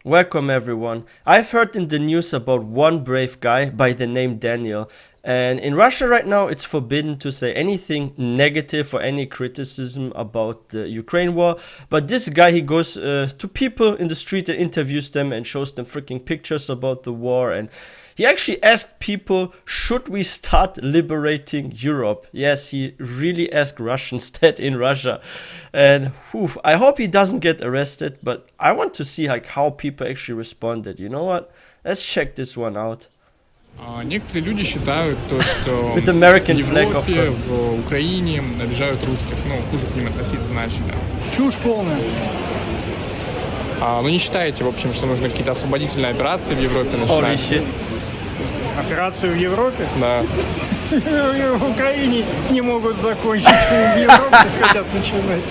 Welcome everyone. I've heard in the news about one brave guy by the name Daniel. And in Russia right now, it's forbidden to say anything negative or any criticism about the Ukraine war. But this guy, he goes to people in the street and interviews them and shows them freaking pictures about the war. And he actually asked people, should we start liberating Europe? Yes, he really asked Russians that in Russia. And I hope he doesn't get arrested, but I want to see like how people actually responded. You know what? Let's check this one out. Некоторые люди считают то, что With American в flag, of Европе, course. в Украине обижают русских, хуже к ним относиться начали. Чушь полная. Ну не считаете, в общем, что нужно какие-то освободительные операции в Европе Holy начинать? shit. Операцию в Европе? Да. В Украине не могут закончить, в Европе хотят начинать.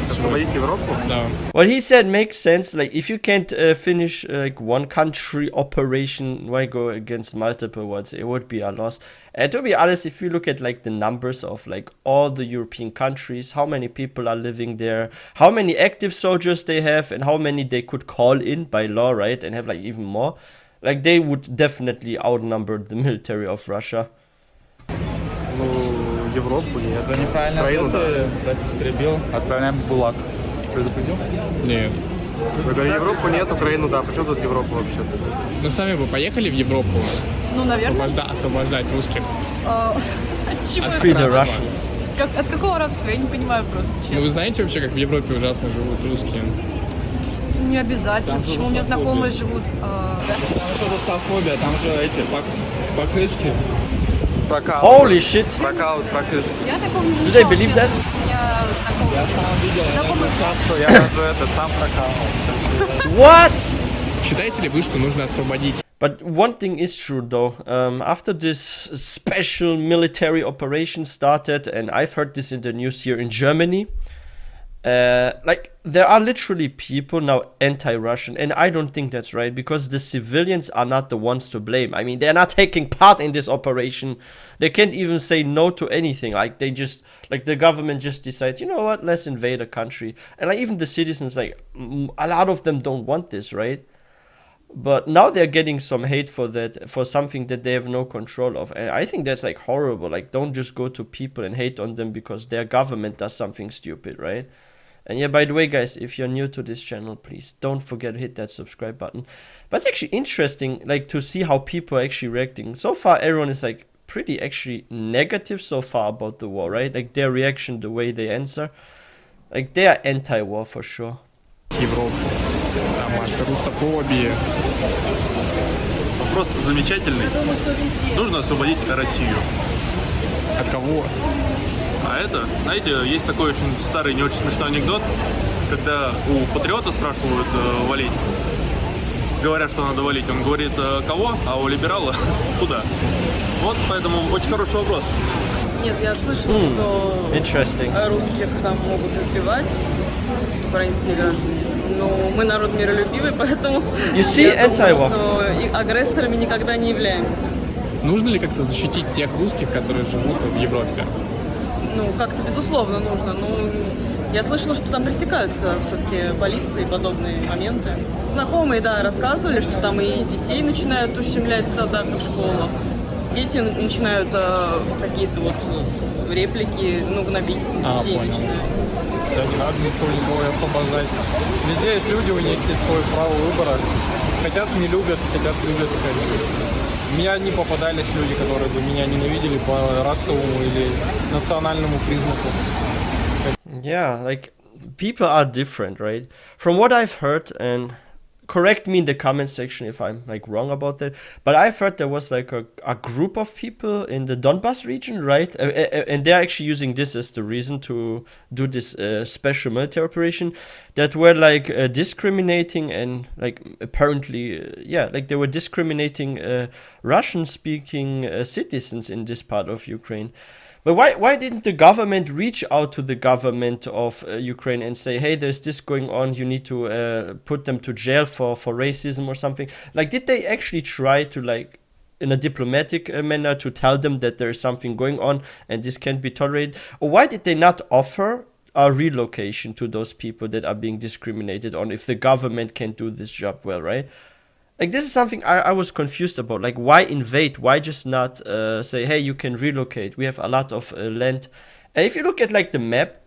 Освободить Европу? Да. What he said makes sense. Like, if you can't finish like one country operation, why go against multiple ones? It would be a loss. And to be honest, if you look at like the numbers of like all the European countries, how many people are living there, how many active soldiers they have, and how many they could call in by law, right? And have like even more. Like, they would definitely outnumber the military of Russia. Европу нет. За неправильный Украину, ответ, да. простите, перебил, отправляем в ГУЛАГ. Предупредил? Нет. Я говорю, Европу нет, Украину, да. Почему тут Европа вообще? Ну сами бы поехали в Европу Ну, наверное. освобождать русских. От чего? Free the Рабство. Russians. От какого рабства? Я не понимаю просто, Ну честно. вы знаете вообще, как в Европе ужасно живут русские? Не обязательно. Там же Почему у меня русофобия. знакомые живут? Там еще русофобия, там же эти покрышки. Holy shit. Покрышки. Я такого не Do замечала. they believe честно. that? У меня Я знакомые. сам видел, я Знакомый. часто, я даже сам прокалывал. What? Считаете ли вы, что нужно освободить? But one thing is true though, after this special military operation started, and I've heard this in the news here in Germany, like, there are literally people now anti-Russian, and I don't think that's right, because the civilians are not the ones to blame. I mean, they're not taking part in this operation. They can't even say no to anything. Like, they just, like, the government just decides, you know what, let's invade a country. And like, even the citizens, like, a lot of them don't want this, right? But now they're getting some hate for that, for something that they have no control of. And I think that's like horrible. Like, don't just go to people and hate on them because their government does something stupid, right? And yeah, by the way, guys, if you're new to this channel, please don't forget to hit that subscribe button. But it's actually interesting, like, to see how people are actually reacting. So far, everyone is like pretty actually negative so far about the war, right? Like, their reaction, the way they answer, like, they are anti-war for sure. Европу. Там от русофобии. Вопрос замечательный. Нужно освободить Россию. От кого? А это, знаете, есть такой очень старый, не очень смешной анекдот, когда у патриота спрашивают валить. Говорят, что надо валить. Он говорит, кого? А у либерала куда? Вот, поэтому очень хороший вопрос. Нет, я слышала, что Interesting. русских там могут избивать, украинские граждане. Но мы народ миролюбивый, поэтому You see, я думаю, anti-war. что и агрессорами никогда не являемся. Нужно ли как-то защитить тех русских, которые живут в Европе? Ну, как-то безусловно нужно. Ну, я слышала, что там пресекаются все-таки полиции и подобные моменты. Знакомые, да, рассказывали, что там и детей начинают ущемлять в садах и в школах. Дети начинают какие-то вот реплики, ну, гнобить детей понял. начинают. Да, не надо никого освобождать. Везде есть люди, у них есть свое право выбора. Хотят не любят, хотят любят. У меня не попадались люди, которые бы меня ненавидели по расовому или национальному признаку. Yeah, like, people are different, right? From what I've heard, and correct me in the comment section if I'm like wrong about that, but I've heard there was like a group of people in the Donbas region, right? And they're actually using this as the reason to do this special military operation, that were like discriminating and like apparently, yeah, like they were discriminating Russian-speaking citizens in this part of Ukraine. But why didn't the government reach out to the government of Ukraine and say, hey, there's this going on, you need to put them to jail for racism or something? Like, did they actually try to, like, in a diplomatic manner, to tell them that there's something going on and this can't be tolerated? Or why did they not offer a relocation to those people that are being discriminated on if the government can't do this job well, right? Like, this is something I was confused about. Like, why invade? Why just not say, hey, you can relocate? We have a lot of land. And if you look at, like, the map,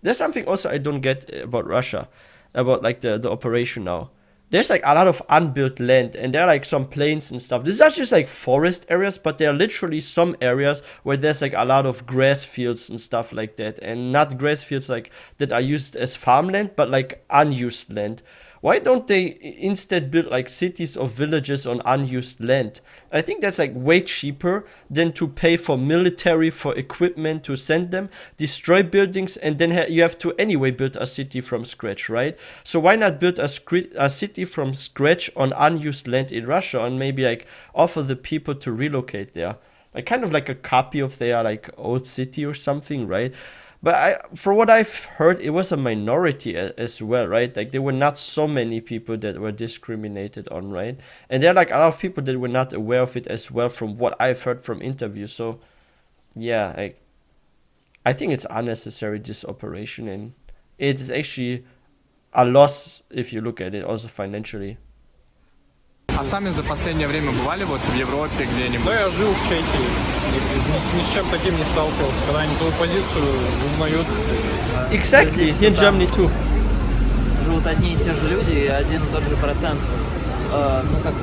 there's something also I don't get about Russia, about, like, the operation now. There's, like, a lot of unbuilt land, and there are, like, some plains and stuff. This is not just, like, forest areas, but there are literally some areas where there's, like, a lot of grass fields and stuff like that. And not grass fields, like, that are used as farmland, but, like, unused land. Why don't they instead build like cities or villages on unused land? I think that's like way cheaper than to pay for military, for equipment to send them, destroy buildings, and then you have to anyway build a city from scratch, right? So why not build a city from scratch on unused land in Russia and maybe like offer the people to relocate there? Like kind of like a copy of their like old city or something, right? But for what I've heard, it was a minority as well, right? Like there were not so many people that were discriminated on, right? And there are like a lot of people that were not aware of it as well from what I've heard from interviews. So yeah, I think it's unnecessary, this operation, and it's actually a loss if you look at it also financially. А сами за последнее время бывали вот в Европе где-нибудь? Да, я жил в Чехии. Ни с чем таким не сталкивался. Когда они твою позицию узнают. Exactly, here in Germany too. Живут одни и те же люди и один и тот же процент, ну как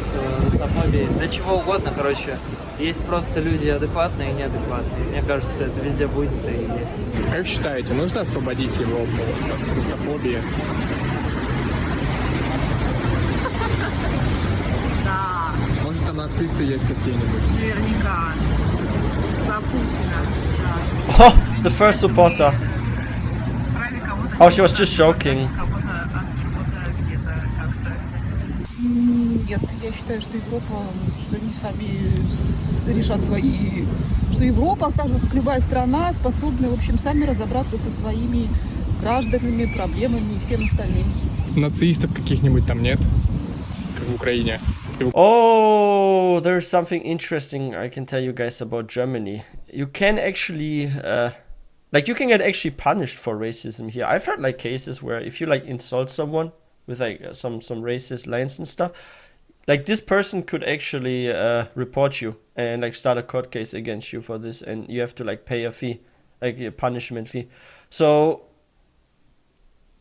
русофобии, для чего угодно, короче. Есть просто люди адекватные и неадекватные. Мне кажется, это везде будет и есть. Как считаете, нужно освободить Европу от русофобии? Да, Может, там нацисты есть какие-нибудь? наверняка. За Путина. Oh, the first supporter. Oh, she was just joking. Нет, я считаю, что Европа, что они сами решат свои, что Европа, так же как любая страна, способны, в общем, сами разобраться со своими гражданами, проблемами и всем остальным. Нацистов каких-нибудь там нет, как в Украине. Oh, there's something interesting I can tell you guys about Germany. You can actually, like, you can get actually punished for racism here. I've heard like cases where if you like insult someone with like some racist lines and stuff, like this person could actually report you and like start a court case against you for this, and you have to like pay a fee, like a punishment fee. So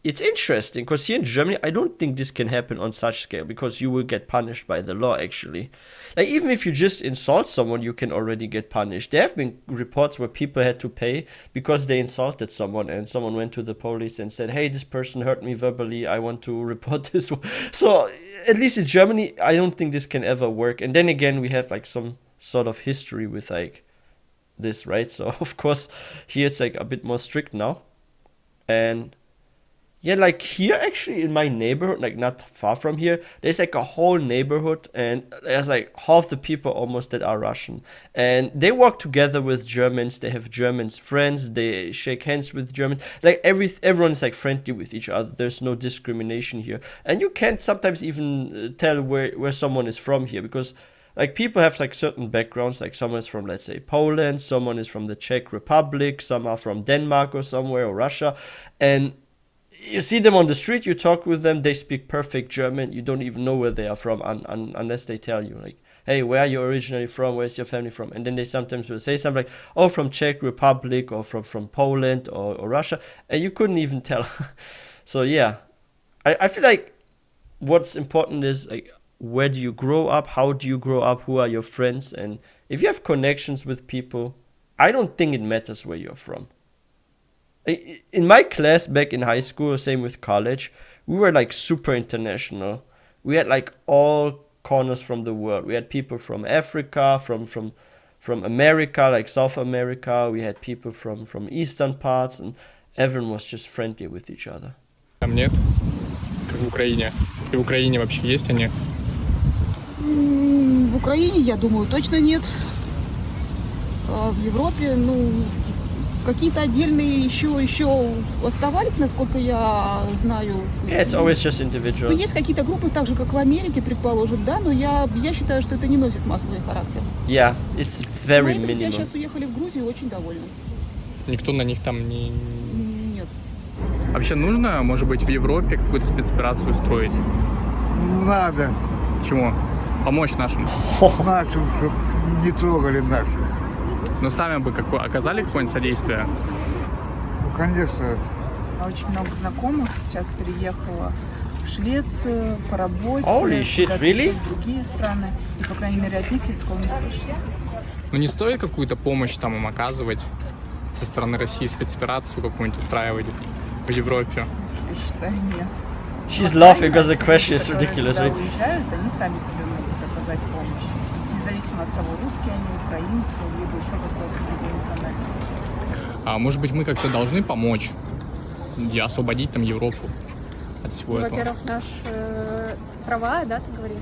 it's interesting because here in Germany, I don't think this can happen on such scale because you will get punished by the law actually. Like even if you just insult someone, you can already get punished. There have been reports where people had to pay because they insulted someone and someone went to the police and said, hey, this person hurt me verbally, I want to report this one. So at least in Germany, I don't think this can ever work. And then again, we have like some sort of history with like this, right? So of course, here it's like a bit more strict now. And yeah, like here actually in my neighborhood, like not far from here, there's like a whole neighborhood and there's like half the people almost that are Russian. And they work together with Germans, they have Germans friends, they shake hands with Germans. Like everyone is like friendly with each other, there's no discrimination here. And you can't sometimes even tell where someone is from here because like people have like certain backgrounds, like someone is from, let's say, Poland, someone is from the Czech Republic, some are from Denmark or somewhere or Russia. And you see them on the street, you talk with them, they speak perfect German, you don't even know where they are from unless they tell you, like, hey, where are you originally from, where's your family from? And then they sometimes will say something like, oh, from Czech Republic or from Poland or Russia, and you couldn't even tell. So yeah, I feel like what's important is like, where do you grow up, how do you grow up, who are your friends, and if you have connections with people, I don't think it matters where you're from. In my class back in high school, same with college, we were like super international. We had like all corners from the world. We had people from Africa, from America, like South America. We had people from eastern parts, and everyone was just friendly with each other. Там нет, как в Украине. И в Украине вообще есть они? В Украине, я думаю, точно нет. В Европе, ну, какие-то отдельные еще оставались, насколько я знаю. Yeah, it's always just individuals. Ну, есть какие-то группы, так же, как в Америке, предположим, да, но я считаю, что это не носит массовый характер. Yeah, it's very Мои друзья minimal. сейчас уехали в Грузию, очень довольны. Никто на них там не... Нет. Вообще нужно, может быть, в Европе какую-то спецоперацию устроить? Надо Чему? Помочь нашим? нашим, чтобы не трогали наших. Но сами бы оказали какое-нибудь содействие? Ну, конечно. Очень много знакомых сейчас переехало в Швецию по работе. Holy shit, куда-то really? еще в другие страны. И, по крайней мере, от них я такого не слышала. Ну не стоит какую-то помощь там им оказывать со стороны России, спецоперацию какую-нибудь устраивать в Европе? Я считаю, нет. She's laughing because the question is Которые ridiculous, туда right? уезжают, они сами себе могут оказать помощь. Независимо от того, русские они, украинцы, либо еще какой-то другой национальности. А может быть, мы как-то должны помочь и освободить там Европу от всего этого? Во-первых, наши права, да, ты говоришь,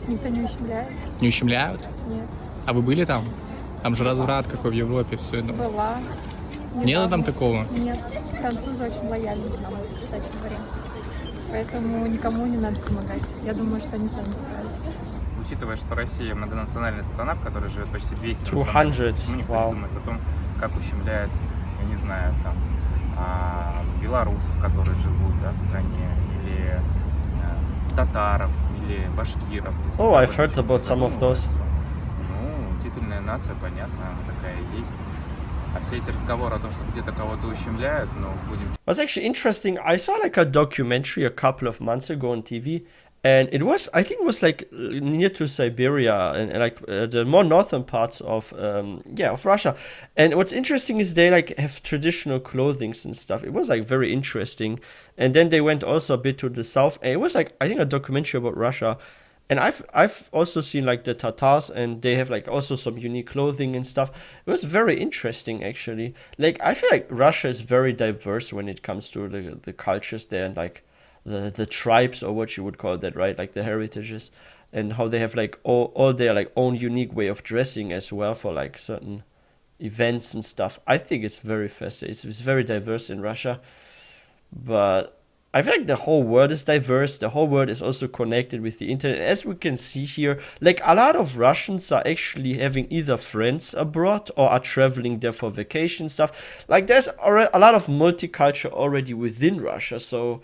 никто не ущемляет. Не ущемляют? Нет. А вы были там? Там же разврат какой в Европе, все это. Была. Нет там такого? Нет. Французы очень лояльны к нам, кстати говоря. Поэтому никому не надо помогать. Я думаю, что они сами справятся. Учитывая, что Россия многонациональная страна, в которой живет почти 200 200, национальностей, мы не вау. думать о том, как ущемляют, я не знаю, там, белорусов, которые живут, да, в стране, или татаров, или башкиров. Oh, I've heard about some of those. Ну, титульная нация, понятно, она такая и есть. А все эти разговоры о том, что где-то кого-то ущемляют, ну, будем... What's actually interesting, I saw like a documentary a couple of months ago on TV, and it was, I think it was like near to Siberia and like the more northern parts of Russia. And what's interesting is they like have traditional clothings and stuff. It was like very interesting. And then they went also a bit to the south, and it was like, I think, a documentary about Russia. And I've also seen like the Tatars, and they have like also some unique clothing and stuff. It was very interesting actually. Like I feel like Russia is very diverse when it comes to the cultures there, and like the tribes, or what you would call that, right? Like the heritages, and how they have like all their like own unique way of dressing as well for like certain events and stuff. I think it's very fascinating. It's very diverse in Russia, but I feel like the whole world is diverse. The whole world is also connected with the internet. As we can see here, like a lot of Russians are actually having either friends abroad or are traveling there for vacation stuff. Like there's already a lot of multicultural already within Russia. So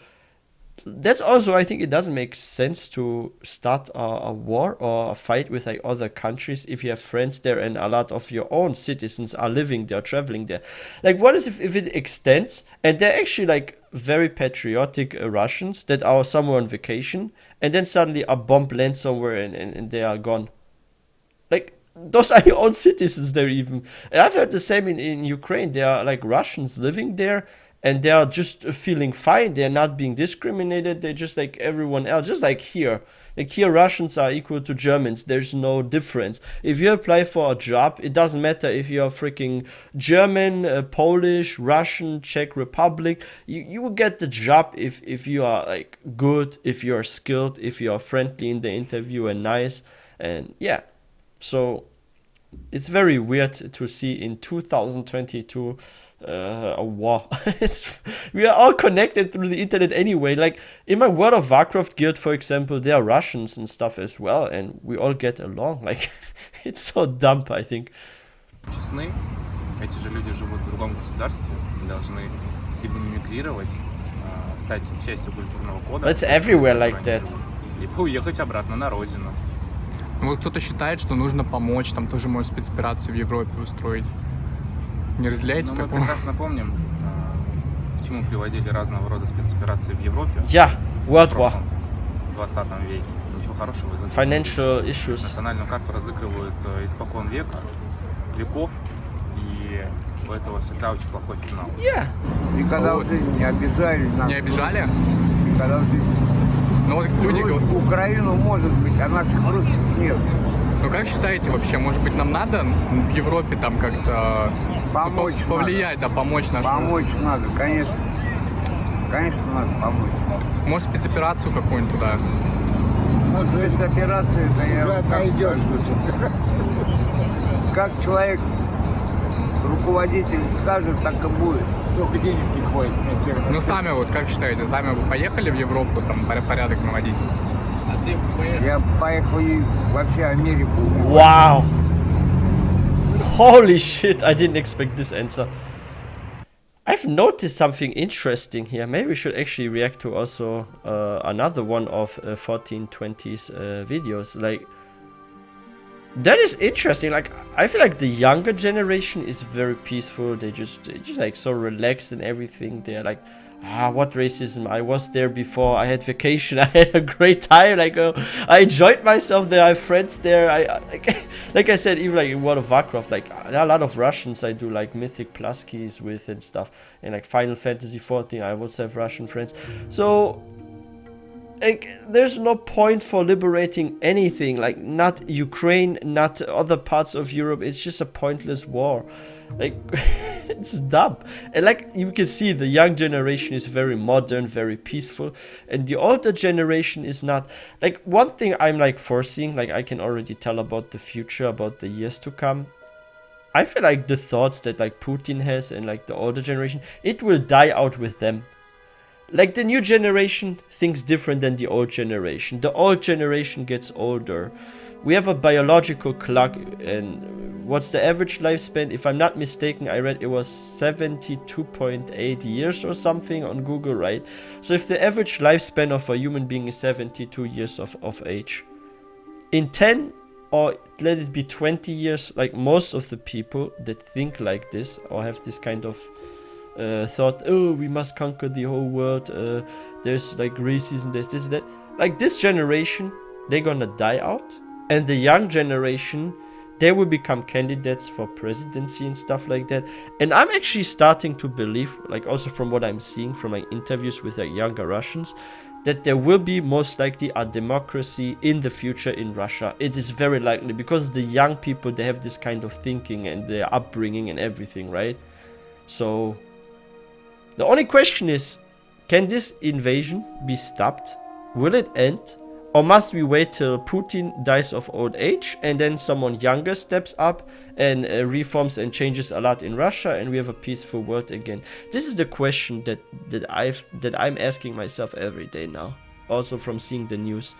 that's also, I think it doesn't make sense to start a war or a fight with like other countries if you have friends there and a lot of your own citizens are living there, traveling there. Like what is if it extends and they're actually like very patriotic Russians that are somewhere on vacation, and then suddenly a bomb lands somewhere and they are gone. Like those are your own citizens there even. And I've heard the same in Ukraine. There are like Russians living there, and they are just feeling fine. They're not being discriminated. They're just like everyone else, just like here. Like here, Russians are equal to Germans. There's no difference. If you apply for a job, it doesn't matter if you're freaking German, Polish, Russian, Czech Republic. You will get the job if you are like good, if you are skilled, if you are friendly in the interview and nice. And yeah, so it's very weird to see in 2022 a war. We are all connected through the internet anyway. Like in my World of Warcraft guild, for example, there are Russians and stuff as well, and we all get along. Like it's so dumb, I think. Честны, эти же люди живут в другом государстве, должны либо мимикрировать, стать частью культурного кода. It's everywhere like that. Либо уехать обратно на родину. Вот кто-то считает, что нужно помочь, там тоже может спецоперацию в Европе устроить. Не разделяете такого? Мы прекрасно помним, к чему приводили разного рода спецоперации в Европе. Yeah, World War. В 20 веке. Ничего хорошего из этого. Financial issues. Национальную карту разыгрывают испокон веков, и у этого всегда очень плохой финал. Yeah. Никогда в жизни не обижали нас. Не обижали? Никогда в жизни. Ну вот люди... Украину может быть, а наших русских нет. Ну как считаете вообще, может быть нам надо в Европе там как-то помочь повлиять, да, помочь нашим? Помочь надо, конечно. Конечно, надо помочь. Может спецоперацию какую-нибудь туда? Ну, спецоперация, это я найдешь. Как человек, руководитель скажет, так и будет. Сколько денег не хватит. Ну сами вот как считаете, сами бы поехали в Европу там порядок наводить? Я поехал и вообще Америку. Wow. Holy shit, I didn't expect this answer. I've noticed something interesting here. Maybe we should actually react to also another one of 1420's videos. Like, that is interesting. Like, I feel like the younger generation is very peaceful. They just like so relaxed and everything. They're like, what racism? I was there before. I had vacation. I had a great time. Like, I enjoyed myself there. I have friends there. Like I said, even like in World of Warcraft, like there are a lot of Russians I do like Mythic Plus keys with and stuff. And like Final Fantasy 14, I also have Russian friends. So like, there's no point for liberating anything. Like, not Ukraine, not other parts of Europe. It's just a pointless war. Like, it's dumb. And like you can see, the young generation is very modern, very peaceful, and the older generation is not. Like, one thing I'm like foreseeing, like I can already tell about the future, about the years to come. I feel like the thoughts that like Putin has and like the older generation, it will die out with them. Like, the new generation thinks different than the old generation. The old generation gets older. We have a biological clock, and what's the average lifespan? If I'm not mistaken, I read it was 72.8 years or something on Google, right? So if the average lifespan of a human being is 72 years of age, in 10 or let it be 20 years, like most of the people that think like this or have this kind of thought, oh, we must conquer the whole world, there's like racism, there's this, that. Like, this generation, they're gonna die out. And the young generation, they will become candidates for presidency and stuff like that. And I'm actually starting to believe, like also from what I'm seeing from my interviews with the younger Russians, that there will be most likely a democracy in the future in Russia. It is very likely, because the young people, they have this kind of thinking and their upbringing and everything, right? So the only question is, can this invasion be stopped? Will it end? Or must we wait till Putin dies of old age and then someone younger steps up and reforms and changes a lot in Russia and we have a peaceful world again? This is the question that I'm asking myself every day now, also from seeing the news.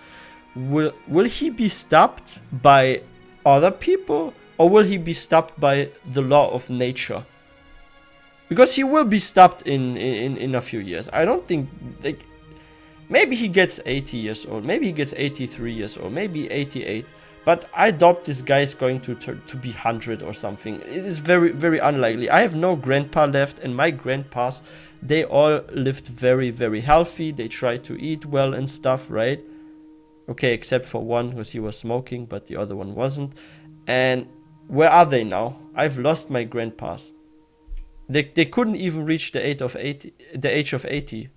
Will he be stopped by other people, or will he be stopped by the law of nature? Because he will be stopped in a few years. I don't think, like, maybe he gets 80 years old, maybe he gets 83 years old, maybe 88. But I doubt this guy is going to be 100 or something. It is very, very unlikely. I have no grandpa left, and my grandpas, they all lived very, very healthy. They tried to eat well and stuff, right? Okay, except for one, because he was smoking, but the other one wasn't. And where are they now? I've lost my grandpas. They couldn't even reach the age of 80.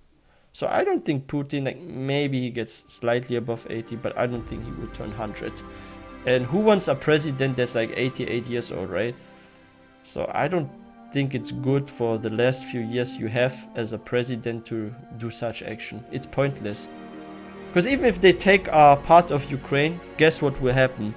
So I don't think Putin, like, maybe he gets slightly above 80, but I don't think he will turn 100. And who wants a president that's like 88 years old, right? So I don't think it's good for the last few years you have as a president to do such action. It's pointless. Because even if they take a part of Ukraine, guess what will happen?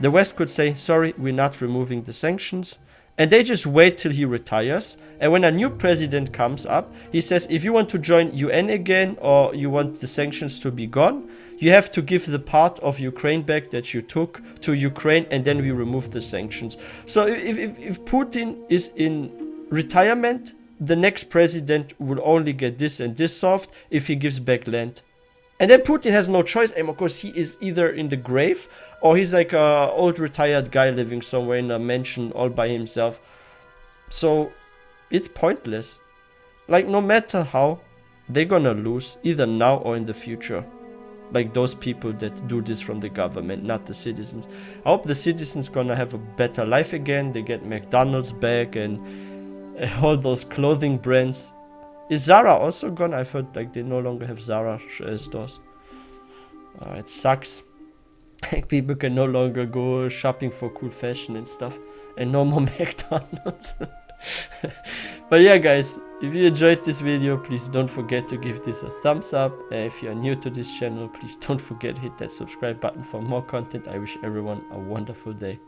The West could say, sorry, we're not removing the sanctions. And they just wait till he retires. And when a new president comes up, he says, if you want to join UN again, or you want the sanctions to be gone, you have to give the part of Ukraine back that you took to Ukraine, and then we remove the sanctions. So if Putin is in retirement, the next president will only get this and this solved if he gives back land. And then Putin has no choice, and of course he is either in the grave, or he's like a old retired guy living somewhere in a mansion all by himself. So it's pointless. Like, no matter how, they're gonna lose, either now or in the future. Like those people that do this from the government, not the citizens. I hope the citizens gonna have a better life again. They get McDonald's back and all those clothing brands. Is Zara also gone? I've heard like they no longer have Zara stores. It sucks. Like, people can no longer go shopping for cool fashion and stuff. And no more McDonald's. But yeah, guys, if you enjoyed this video, please don't forget to give this a thumbs up. If you're new to this channel, please don't forget to hit that subscribe button for more content. I wish everyone a wonderful day.